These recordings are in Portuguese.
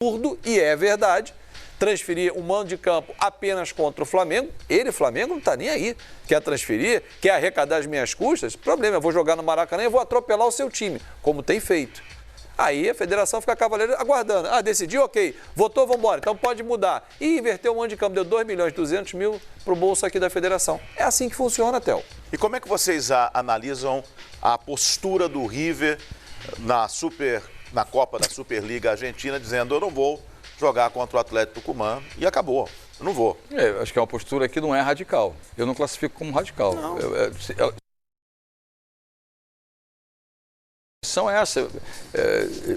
absurdo, e é verdade, transferir um mando de campo apenas contra o Flamengo. Flamengo, não está nem aí. Quer transferir, quer arrecadar as minhas custas, problema, eu vou jogar no Maracanã e vou atropelar o seu time, como tem feito. Aí a federação fica cavaleiro aguardando. Decidiu, ok. Votou, vamos embora. Então pode mudar. E inverteu o mando de campo, deu 2.200.000 para o bolso aqui da federação. É assim que funciona, Theo. E como é que vocês analisam a postura do River na Copa da Superliga Argentina, dizendo eu não vou jogar contra o Atlético Tucumã e acabou, eu não vou. Acho que é uma postura que não é radical. Eu não classifico como radical. Não. São essa.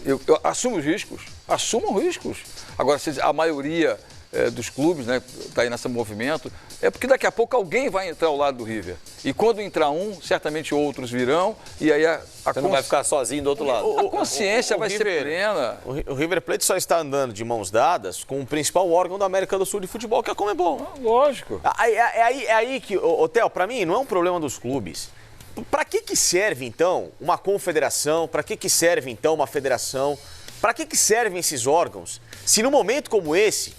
Eu assumo os riscos. Assumam riscos. Agora, se a maioria dos clubes, né, está aí nesse movimento, é porque daqui a pouco alguém vai entrar ao lado do River. E quando entrar um, certamente outros virão, e aí Você não vai ficar sozinho do outro lado. A consciência vai ser plena. O River Plate só está andando de mãos dadas com o principal órgão da América do Sul de futebol, que é a Conmebol. Lógico. É aí que, Theo, para mim, não é um problema dos clubes. Para que serve, então, uma confederação? Para que serve, então, uma federação? Para que servem esses órgãos? Se num momento como esse,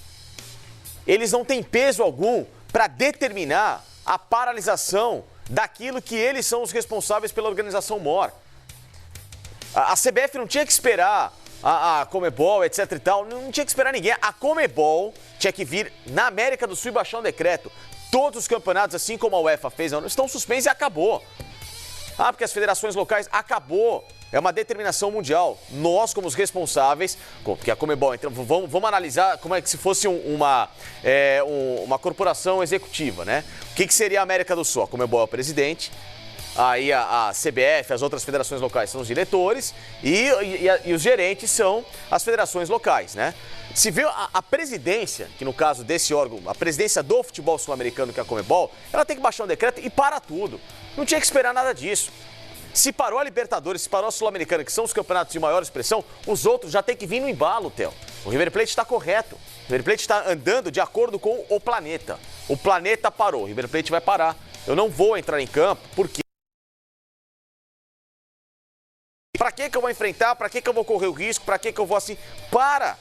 eles não têm peso algum para determinar a paralisação daquilo que eles são os responsáveis pela organização maior. A CBF não tinha que esperar a Conmebol, etc e tal, não tinha que esperar ninguém. A Conmebol tinha que vir na América do Sul e baixar um decreto. Todos os campeonatos, assim como a UEFA fez, estão suspensos e acabou. Porque as federações locais, acabou. É uma determinação mundial. Nós, como os responsáveis, porque a Conmebol, então, vamos analisar como é que se fosse uma corporação executiva, né? O que seria a América do Sul? A Conmebol é o presidente, aí a CBF, as outras federações locais são os diretores e os gerentes são as federações locais, né? Se vê a presidência, que no caso desse órgão, a presidência do futebol sul-americano, que é a Conmebol, ela tem que baixar um decreto e para tudo. Não tinha que esperar nada disso. Se parou a Libertadores, se parou a Sul-Americana, que são os campeonatos de maior expressão, os outros já tem que vir no embalo, Theo. O River Plate está correto. O River Plate está andando de acordo com o planeta. O planeta parou, o River Plate vai parar. Eu não vou entrar em campo, porque... Para que eu vou enfrentar? Para que eu vou correr o risco? Para que eu vou assim? Para!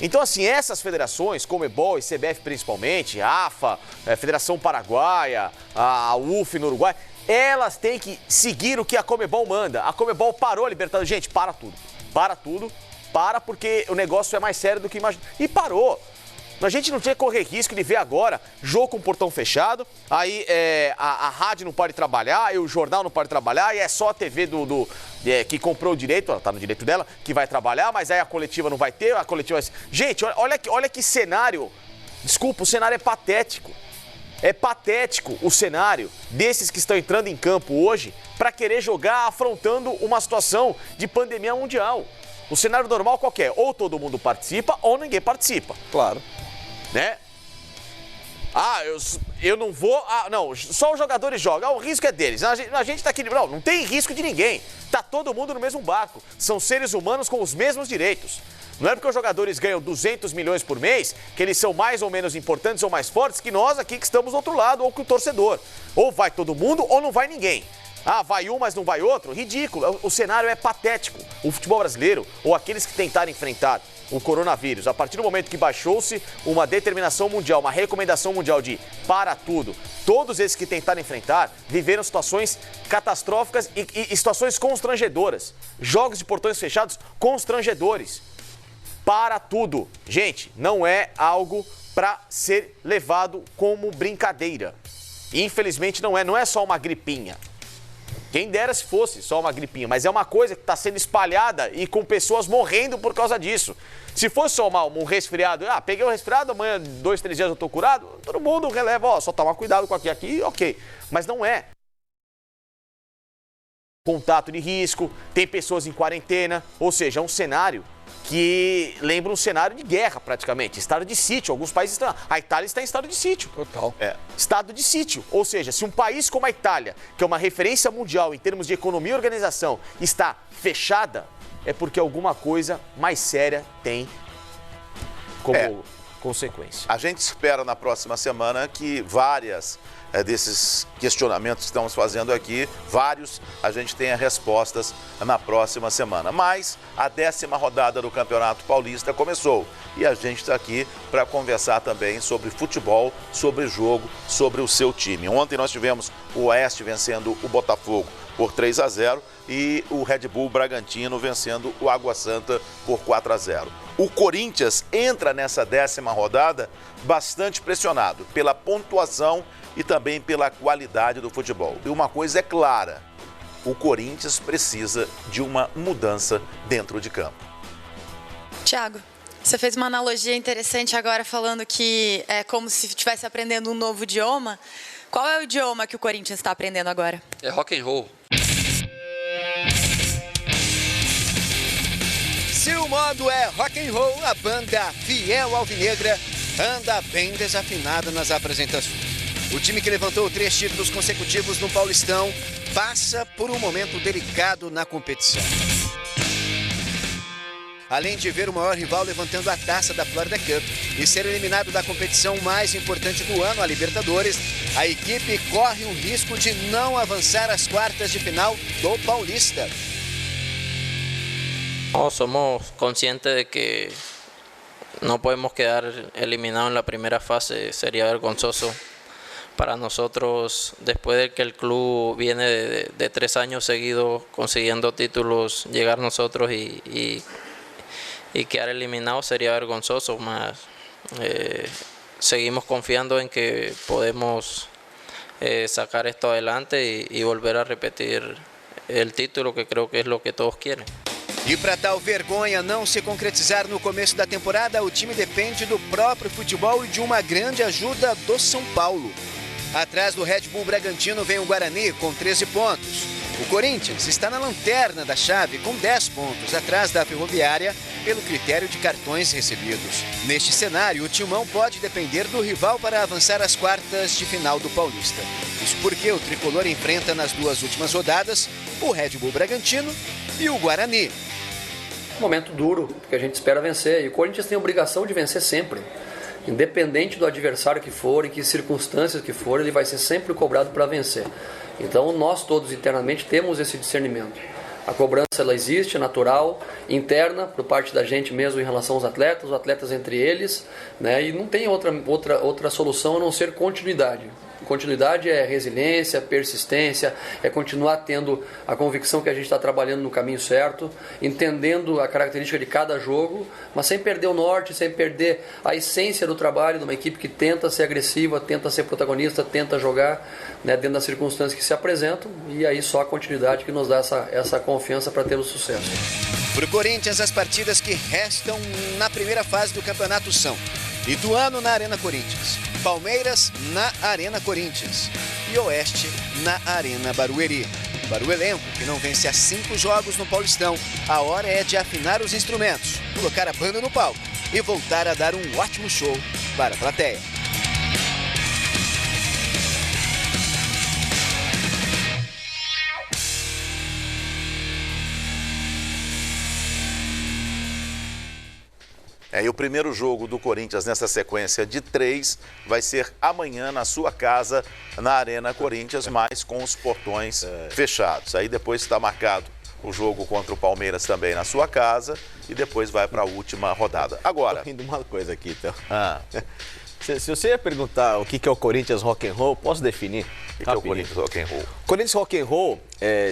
Então, assim, essas federações, Conmebol e CBF principalmente, a AFA, a Federação Paraguaia, a UF no Uruguai, elas têm que seguir o que a Conmebol manda. A Conmebol parou a Libertadores. Gente, para tudo, porque o negócio é mais sério do que imagina. E parou. A gente não tinha que correr risco de ver agora jogo com portão fechado, aí a rádio não pode trabalhar, o jornal não pode trabalhar, e é só a TV que comprou o direito, ela tá no direito dela, que vai trabalhar, mas aí a coletiva não vai ter, a coletiva... Gente, olha que cenário, desculpa, o cenário é patético. É patético o cenário desses que estão entrando em campo hoje para querer jogar afrontando uma situação de pandemia mundial. O cenário normal qual que é? Ou todo mundo participa ou ninguém participa. Claro. Né? Eu não vou... não, só os jogadores jogam. O risco é deles. A gente tá aqui... Não tem risco de ninguém. Tá todo mundo no mesmo barco. São seres humanos com os mesmos direitos. Não é porque os jogadores ganham 200 milhões por mês que eles são mais ou menos importantes ou mais fortes que nós aqui que estamos do outro lado, ou que o torcedor. Ou vai todo mundo ou não vai ninguém. Vai um, mas não vai outro? Ridículo. O cenário é patético. O futebol brasileiro, ou aqueles que tentaram enfrentar o coronavírus, a partir do momento que baixou-se uma determinação mundial, uma recomendação mundial de para tudo, todos esses que tentaram enfrentar viveram situações catastróficas e situações constrangedoras. Jogos de portões fechados constrangedores. Para tudo. Gente, não é algo para ser levado como brincadeira. Infelizmente não é só uma gripinha. Quem dera se fosse só uma gripinha, mas é uma coisa que está sendo espalhada e com pessoas morrendo por causa disso. Se fosse só um resfriado, peguei o resfriado, amanhã 2, 3 dias eu tô curado, todo mundo releva, só tomar cuidado com aqui, ok. Mas não é. Contato de risco, tem pessoas em quarentena, ou seja, é um cenário que lembra um cenário de guerra praticamente, estado de sítio. Alguns países estão... A Itália está em estado de sítio. Total. Estado de sítio. Ou seja, se um país como a Itália, que é uma referência mundial em termos de economia e organização, está fechada, é porque alguma coisa mais séria tem como consequência. A gente espera na próxima semana que várias desses questionamentos que estamos fazendo aqui, vários, a gente tenha respostas na próxima semana. Mas a 10ª rodada do Campeonato Paulista começou e a gente está aqui para conversar também sobre futebol, sobre jogo, sobre o seu time. Ontem nós tivemos o Oeste vencendo o Botafogo por 3-0 e o Red Bull Bragantino vencendo o Água Santa por 4-0. O Corinthians entra nessa 10ª rodada bastante pressionado pela pontuação e também pela qualidade do futebol. E uma coisa é clara, o Corinthians precisa de uma mudança dentro de campo. Thiago, você fez uma analogia interessante agora falando que é como se estivesse aprendendo um novo idioma. Qual é o idioma que o Corinthians está aprendendo agora? É rock and roll. Se o modo é rock and roll, a banda Fiel Alvinegra anda bem desafinada nas apresentações. O time que levantou 3 títulos consecutivos no Paulistão passa por um momento delicado na competição. Além de ver o maior rival levantando a taça da Florida Cup e ser eliminado da competição mais importante do ano, a Libertadores, a equipe corre o risco de não avançar às quartas de final do Paulista. Somos conscientes de que no podemos quedar eliminados en la primera fase, sería vergonzoso para nosotros después de que el club viene de 3 años seguidos consiguiendo títulos, llegar nosotros y quedar eliminados sería vergonzoso, más seguimos confiando en que podemos sacar esto adelante y volver a repetir el título, que creo que es lo que todos quieren. E para tal vergonha não se concretizar no começo da temporada, o time depende do próprio futebol e de uma grande ajuda do São Paulo. Atrás do Red Bull Bragantino vem o Guarani com 13 pontos. O Corinthians está na lanterna da chave com 10 pontos, atrás da Ferroviária, pelo critério de cartões recebidos. Neste cenário, o Timão pode depender do rival para avançar às quartas de final do Paulista. Isso porque o tricolor enfrenta nas 2 últimas rodadas o Red Bull Bragantino e o Guarani. Um momento duro, porque a gente espera vencer. E o Corinthians tem a obrigação de vencer sempre. Independente do adversário que for, em que circunstâncias que for, ele vai ser sempre cobrado para vencer. Então nós todos internamente temos esse discernimento. A cobrança ela existe, é natural, interna, por parte da gente mesmo em relação aos atletas, os atletas entre eles, né? E não tem outra solução a não ser continuidade. Continuidade é resiliência, persistência, é continuar tendo a convicção que a gente está trabalhando no caminho certo, entendendo a característica de cada jogo, mas sem perder o norte, sem perder a essência do trabalho de uma equipe que tenta ser agressiva, tenta ser protagonista, tenta jogar, né, dentro das circunstâncias que se apresentam, e aí só a continuidade que nos dá essa confiança para ter o sucesso. Para o Corinthians, as partidas que restam na primeira fase do campeonato são Ituano na Arena Corinthians, Palmeiras na Arena Corinthians e Oeste na Arena Barueri. Para o elenco, que não vence há 5 jogos no Paulistão, a hora é de afinar os instrumentos, colocar a banda no palco e voltar a dar um ótimo show para a plateia. E o primeiro jogo do Corinthians nessa sequência de 3 vai ser amanhã na sua casa, na Arena Corinthians, mas com os portões fechados. Aí depois está marcado o jogo contra o Palmeiras também na sua casa e depois vai para a última rodada. Agora... Tô rindo uma coisa aqui, então. Se você ia perguntar o que é o Corinthians Rock and Roll, posso definir? O que é o Corinthians Rock and Roll? Corinthians Rock and Roll,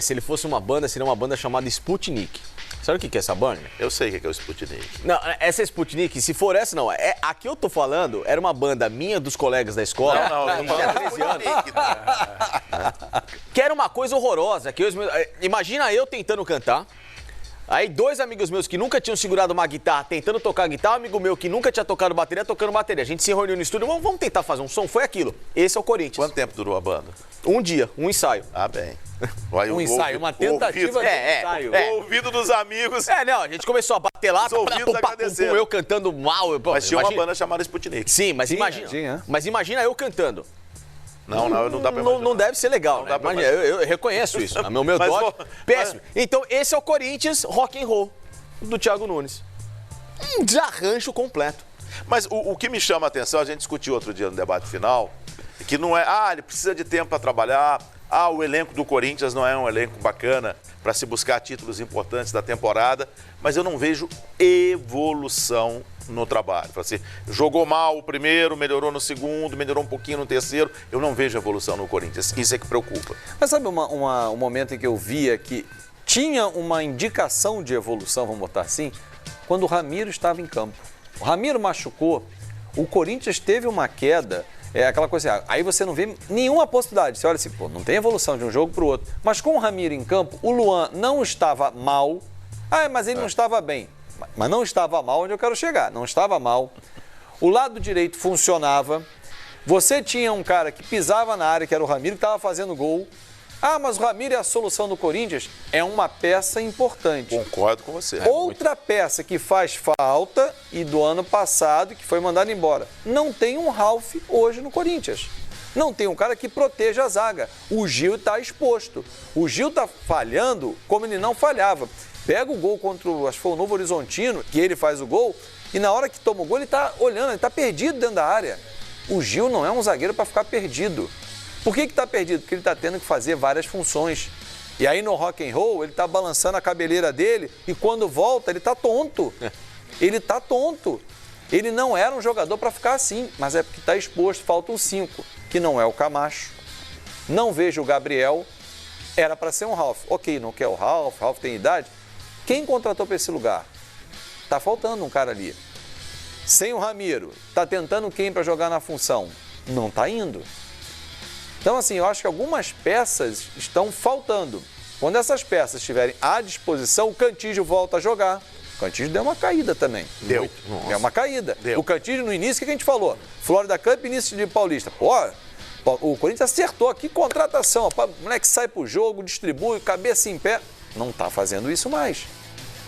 se ele fosse uma banda, seria uma banda chamada Sputnik. Sabe o que é essa banda? Eu sei o que é o Sputnik. Não, essa é Sputnik, se for essa, não. A que eu tô falando era uma banda minha, dos colegas da escola. Não, tinha 13 anos. Que era uma coisa horrorosa. Imagina eu tentando cantar. Aí 2 amigos meus que nunca tinham segurado uma guitarra tentando tocar guitarra, um amigo meu que nunca tinha tocado bateria tocando bateria. A gente se reuniu no estúdio, vamos tentar fazer um som. Foi aquilo. Esse é o Corinthians. Quanto tempo durou a banda? Um dia, um ensaio. Ah, bem. Um ensaio, uma tentativa de ensaio. O ouvido dos amigos. Não, a gente começou a bater lá, eu cantando mal. Mas tinha uma banda chamada Sputnik. Sim, mas imagina eu cantando. Não dá pra imaginar. Não deve ser legal, né? Imagina, eu reconheço isso. Meu dote, péssimo. Então, esse é o Corinthians Rock and Roll, do Thiago Nunes. Um desarranjo completo. Mas o que me chama a atenção, a gente discutiu outro dia no debate final, que não é, ele precisa de tempo para trabalhar, o elenco do Corinthians não é um elenco bacana para se buscar títulos importantes da temporada, mas eu não vejo evolução no trabalho. Assim, jogou mal o primeiro, melhorou no segundo, melhorou um pouquinho no terceiro, eu não vejo evolução no Corinthians, isso é que preocupa. Mas sabe um momento em que eu via que tinha uma indicação de evolução, vamos botar assim, quando o Ramiro estava em campo. O Ramiro machucou, o Corinthians teve uma queda, aquela coisa assim, aí você não vê nenhuma possibilidade. Você olha assim, pô, não tem evolução de um jogo para o outro. Mas com o Ramiro em campo, o Luan não estava mal, mas ele não estava bem. Mas não estava mal onde eu quero chegar, não estava mal. O lado direito funcionava, você tinha um cara que pisava na área, que era o Ramiro, que estava fazendo gol. Mas o Ramiro é a solução do Corinthians? É uma peça importante. Concordo com você. Outra peça que faz falta e do ano passado que foi mandado embora. Não tem um Ralf hoje no Corinthians. Não tem um cara que proteja a zaga. O Gil está exposto. O Gil está falhando como ele não falhava. Pega o gol contra acho que foi o Novo Horizontino, que ele faz o gol, e na hora que toma o gol ele está olhando, ele está perdido dentro da área. O Gil não é um zagueiro para ficar perdido. Por que está perdido? Porque ele está tendo que fazer várias funções. E aí no rock and roll, ele está balançando a cabeleira dele e quando volta, ele está tonto. Ele está tonto. Ele não era um jogador para ficar assim, mas é porque está exposto, faltam 5, que não é o Camacho. Não vejo o Gabriel, era para ser um Ralf. Ok, não quer o Ralf tem idade. Quem contratou para esse lugar? Está faltando um cara ali. Sem o Ramiro, está tentando quem para jogar na função? Não está indo. Então, assim, eu acho que algumas peças estão faltando. Quando essas peças estiverem à disposição, o Cantígio volta a jogar. O Cantígio deu uma caída também. Deu uma caída. Deu. O Cantígio, no início, o que a gente falou? Florida Cup, início de Paulista. O Corinthians acertou aqui, contratação. O moleque sai pro jogo, distribui, cabeça em pé. Não está fazendo isso mais.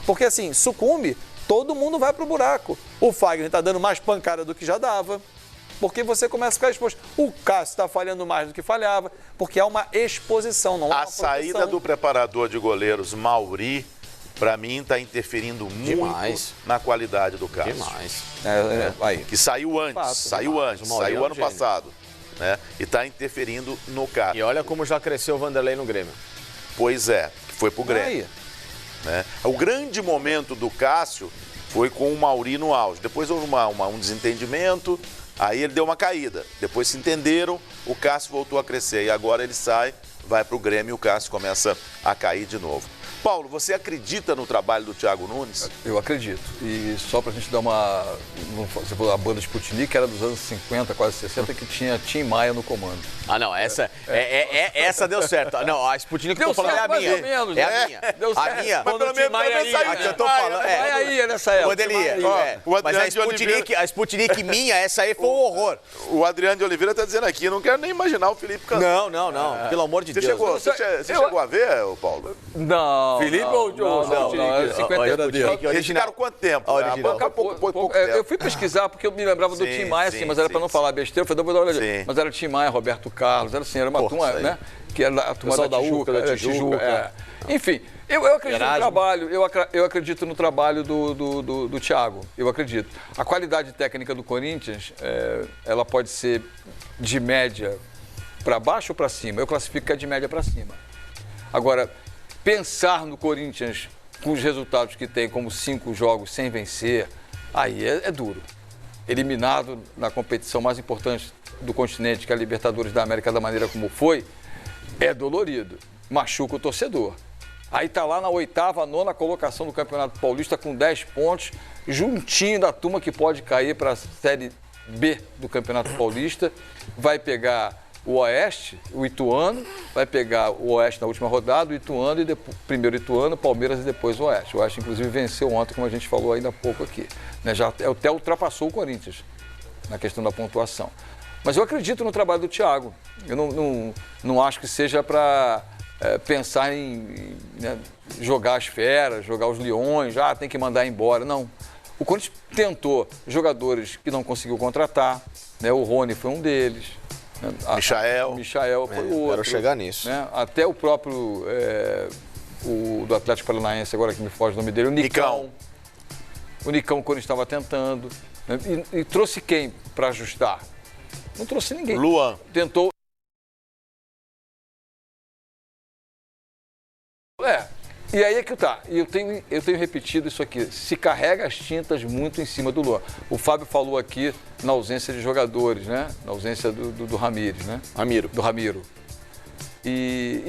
Porque, assim, sucumbe, todo mundo vai pro buraco. O Fagner está dando mais pancada do que já dava. Porque você começa a ficar exposto. O Cássio está falhando mais do que falhava, porque há uma exposição, não há uma A saída do preparador de goleiros, Mauri, para mim está interferindo muito na qualidade do Cássio. Demais. Que saiu antes, saiu ano passado. Né? E está interferindo no Cássio. E olha como já cresceu o Vanderlei no Grêmio. Pois é, que foi pro Grêmio. Né? O grande momento do Cássio foi com o Mauri no auge. Depois houve um desentendimento. Aí ele deu uma caída, depois se entenderam, o Cássio voltou a crescer e agora ele sai, vai para o Grêmio e o Cássio começa a cair de novo. Paulo, você acredita no trabalho do Thiago Nunes? Eu acredito. E só para a gente dar uma... Você falou, a banda Sputnik era dos anos 50, quase 60, que tinha Tim Maia no comando. Não, essa deu certo. Não, a Sputnik que eu tô falando é a minha. Menos, é a minha. Deu certo. A minha. Mas pelo menos a que eu tô falando. Vai aí nessa época. Quando ele ia. Mas a Sputnik minha, essa aí foi um horror. O Adriano de Oliveira está dizendo aqui, não quero nem imaginar o Felipe cantando. Não. Pelo amor de Deus. Você chegou a ver, Paulo? Não. Felipe ou não, 50 era dele. Eles ficaram quanto tempo? Pouco tempo. Eu fui pesquisar porque eu me lembrava do Tim Maia, assim, mas era para não falar besteira, eu falei, vou dar uma olhadinha. Mas era Tim Maia, Roberto Carlos, era uma turma, né? Que era a turma da Tijuca. Enfim, eu acredito no trabalho, eu acredito no trabalho do Thiago, eu acredito. A qualidade técnica do Corinthians, ela pode ser de média para baixo ou para cima. Eu classifico que é de média para cima. Agora, pensar no Corinthians com os resultados que tem, como 5 jogos sem vencer, aí é duro. Eliminado na competição mais importante do continente, que é a Libertadores da América, da maneira como foi, é dolorido. Machuca o torcedor. Aí tá lá na 8ª, 9ª colocação do Campeonato Paulista com 10 pontos, juntinho da turma que pode cair para a Série B do Campeonato Paulista, vai pegar o Oeste, o Ituano, vai pegar o Oeste na última rodada, o Ituano, e depois, primeiro o Ituano, Palmeiras e depois o Oeste. O Oeste, inclusive, venceu ontem, como a gente falou ainda há pouco aqui. Né? Já até ultrapassou o Corinthians na questão da pontuação. Mas eu acredito no trabalho do Thiago. Eu não acho que seja para pensar em jogar as feras, jogar os leões, tem que mandar embora. Não. O Corinthians tentou jogadores que não conseguiu contratar, né? O Rony foi um deles. Michael foi outro. Quero chegar nisso. Né? Até o próprio o do Atlético Paranaense, agora que me foge o nome dele, o Nicão. O Nicão, o Corinthians estava tentando. Né? E trouxe quem para ajustar? Não trouxe ninguém. Luan. Tentou. E aí é que tá. E eu tenho repetido isso aqui. Se carrega as tintas muito em cima do Luan. O Fábio falou aqui na ausência de jogadores, né? Na ausência do Ramires, né? Ramiro. Do Ramiro. E